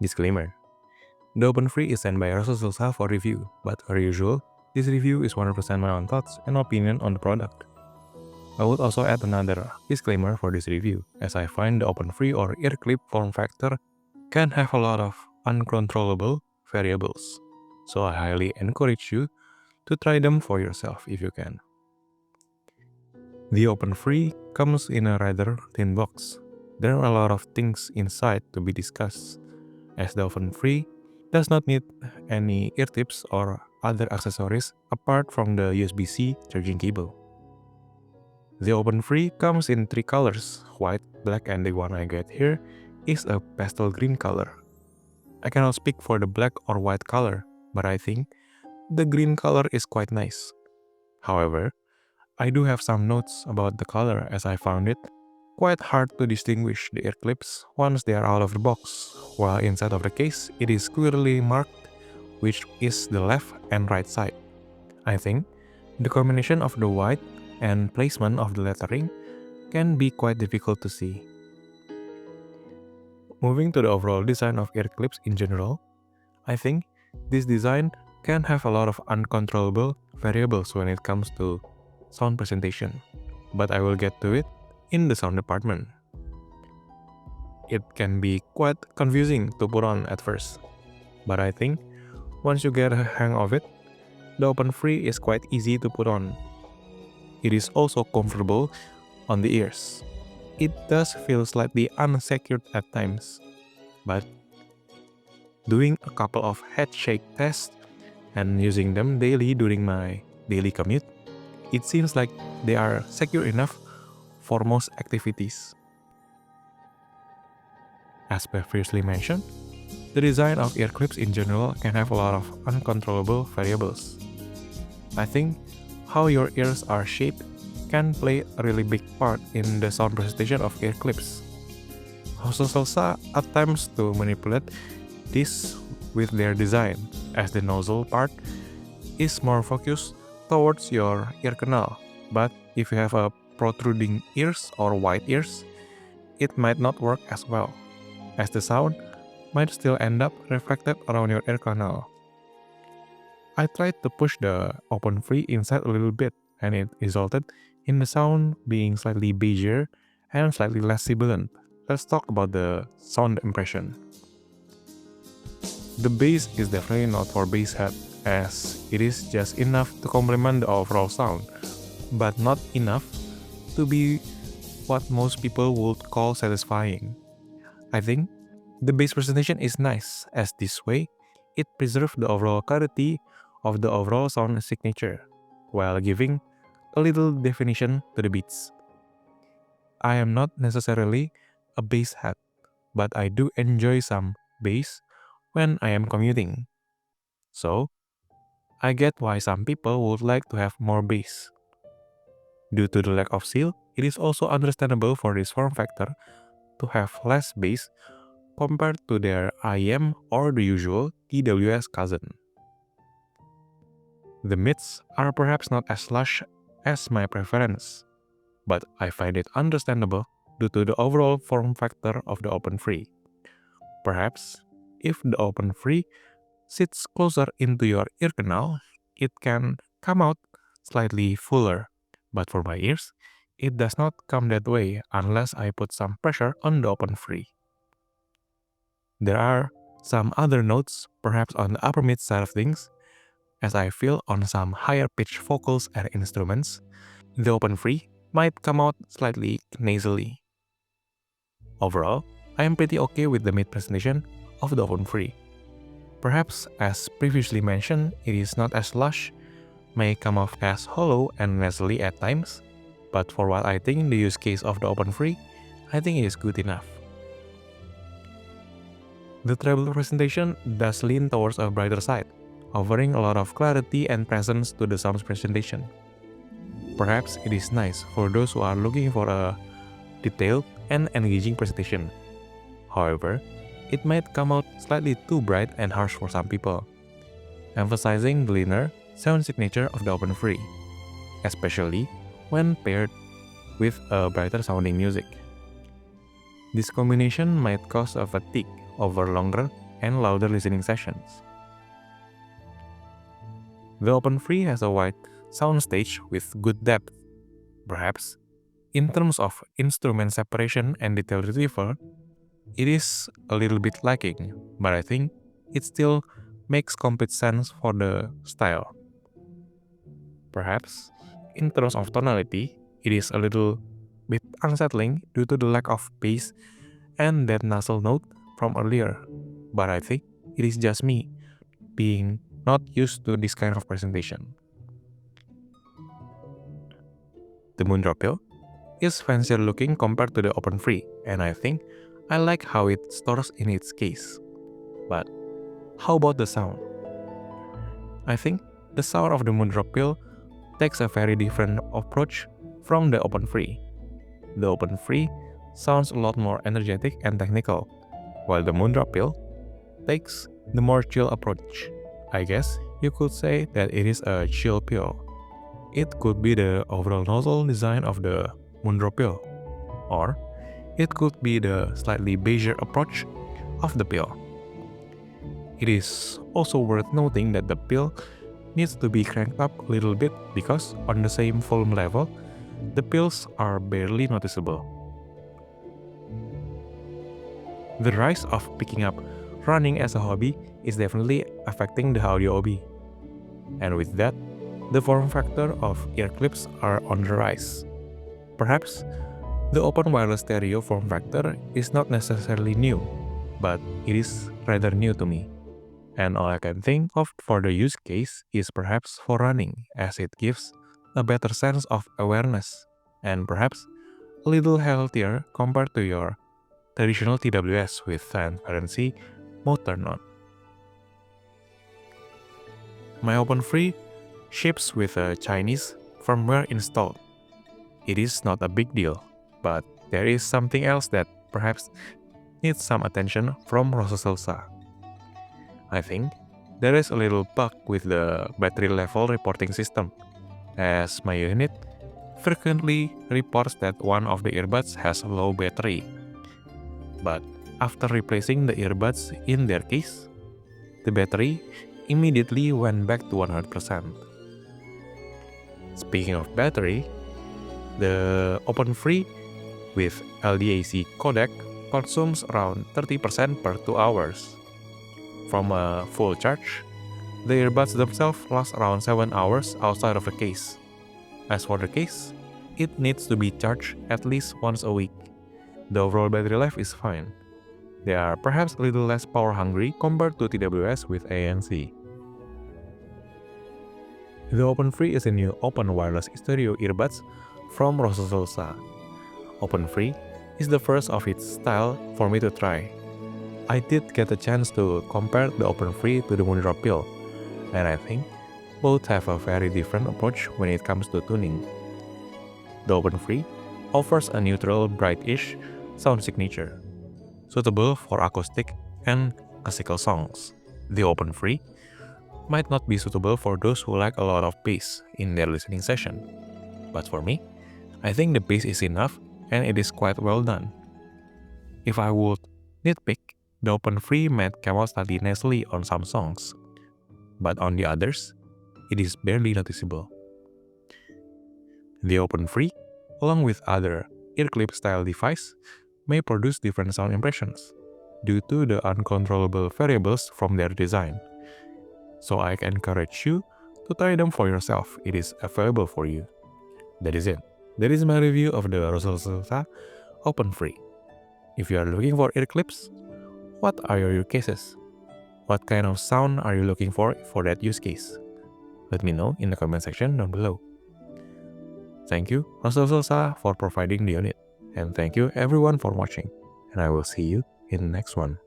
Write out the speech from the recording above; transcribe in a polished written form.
Disclaimer: the OpenFree is sent by Roseselsa for review, but as usual, this review is 100% my own thoughts and opinion on the product. I would also add another disclaimer for this review, as I find the OpenFree or earclip form factor can have a lot of uncontrollable variables, so I highly encourage you to try them for yourself if you can. The OpenFree comes in a rather thin box. There are a lot of things inside to be discussed, as the OpenFree does not need any ear tips or other accessories apart from the USB-C charging cable. The OpenFree comes in 3 colors, white, black, and the one I get here is a pastel green color. I cannot speak for the black or white color, but I think the green color is quite nice. However, I do have some notes about the color, as I found it quite hard to distinguish the ear clips once they are out of the box, while inside of the case it is clearly marked which is the left and right side. I think the combination of the white and placement of the lettering can be quite difficult to see. Moving to the overall design of ear clips in general, I think this design can have a lot of uncontrollable variables when it comes to sound presentation, but I will get to it in the sound department. It can be quite confusing to put on at first, but I think once you get a hang of it, the OpenFree is quite easy to put on. It is also comfortable on the ears. It does feel slightly unsecured at times, but doing a couple of head shake tests and using them daily during my daily commute, it seems like they are secure enough for most activities. As previously mentioned, the design of ear clips in general can have a lot of uncontrollable variables. I think how your ears are shaped can play a really big part in the sound presentation of ear clips. Roseselsa attempts to manipulate this with their design, as the nozzle part is more focused towards your ear canal, but if you have a protruding ears or wide ears, it might not work as well, as the sound might still end up reflected around your ear canal. I tried to push the OpenFree inside a little bit, and it resulted in the sound being slightly beefier and slightly less sibilant. Let's talk about the sound impression. The bass is definitely not for basshead, as it is just enough to complement the overall sound, but not enough to be what most people would call satisfying. I think the bass presentation is nice, as this way it preserves the overall clarity of the overall sound signature, while giving a little definition to the beats. I am not necessarily a bass head, but I do enjoy some bass when I am commuting. So, I get why some people would like to have more bass. Due to the lack of seal, it is also understandable for this form factor to have less bass compared to their IM or the usual TWS cousin. The mids are perhaps not as lush as my preference, but I find it understandable due to the overall form factor of the OpenFree. Perhaps, if the OpenFree sits closer into your ear canal, it can come out slightly fuller, but for my ears, it does not come that way unless I put some pressure on the OpenFree. There are some other notes, perhaps on the upper mid side of things, as I feel on some higher pitch vocals and instruments, the OpenFree might come out slightly nasally. Overall, I am pretty okay with the mid presentation of the OpenFree. Perhaps, as previously mentioned, it is not as lush, may come off as hollow and nasally at times, but for what I think the use case of the OpenFree, I think it is good enough. The treble presentation does lean towards a brighter side, offering a lot of clarity and presence to the sound presentation. Perhaps it is nice for those who are looking for a detailed and engaging presentation. However, it might come out slightly too bright and harsh for some people, emphasizing the linear sound signature of the OpenFree, especially when paired with a brighter sounding music. This combination might cause a fatigue over longer and louder listening sessions. The OpenFree has a wide soundstage with good depth. Perhaps, in terms of instrument separation and detail retrieval, it is a little bit lacking, but I think it still makes complete sense for the style. Perhaps, in terms of tonality, it is a little bit unsettling due to the lack of bass and that nasal note from earlier, but I think it is just me being not used to this kind of presentation. The Moondrop Pill is fancier looking compared to the OpenFree, and I think I like how it stores in its case. But how about the sound? I think the sound of the Moondrop Pill takes a very different approach from the OpenFree. The OpenFree sounds a lot more energetic and technical, while the Moondrop Pill takes the more chill approach. I guess you could say that it is a chill pill. It could be the overall nozzle design of the Moondrop Pill, or it could be the slightly bezier approach of the pill. It is also worth noting that the pill needs to be cranked up a little bit because on the same volume level, the pills are barely noticeable. The rise of picking up running as a hobby is definitely affecting the audio hobby. And with that, the form factor of earclips are on the rise. Perhaps the open wireless stereo form factor is not necessarily new, but it is rather new to me. And all I can think of for the use case is perhaps for running, as it gives a better sense of awareness and perhaps a little healthier compared to your traditional TWS with transparency mode turned on. My OpenFree ships with a Chinese firmware installed. It is not a big deal, but there is something else that perhaps needs some attention from Roseselsa. I think there is a little bug with the battery level reporting system, as my unit frequently reports that one of the earbuds has low battery. But after replacing the earbuds in their case, the battery immediately went back to 100%. Speaking of battery, the OpenFree with LDAC codec consumes around 30% per 2 hours. From a full charge, the earbuds themselves last around 7 hours outside of the case. As for the case, it needs to be charged at least once a week. The overall battery life is fine. They are perhaps a little less power hungry compared to TWS with ANC. The OpenFree is a new open wireless stereo earbuds from Roseselsa. OpenFree is the first of its style for me to try. I did get a chance to compare the OpenFree to the Moondrop Pill, and I think both have a very different approach when it comes to tuning. The OpenFree offers a neutral, brightish sound signature, suitable for acoustic and classical songs. The OpenFree might not be suitable for those who like a lot of bass in their listening session, but for me, I think the bass is enough and it is quite well done. If I would nitpick, the OpenFree might come out slightly nicely on some songs, but on the others, it is barely noticeable. The OpenFree, along with other earclip style device, may produce different sound impressions due to the uncontrollable variables from their design. So I encourage you to try them for yourself. It is available for you. That is it. That is my review of the Roseselsa OpenFree. If you are looking for earclips, what are your use cases? What kind of sound are you looking for that use case? Let me know in the comment section down below. Thank you Roseselsa for providing the unit, and thank you everyone for watching, and I will see you in the next one.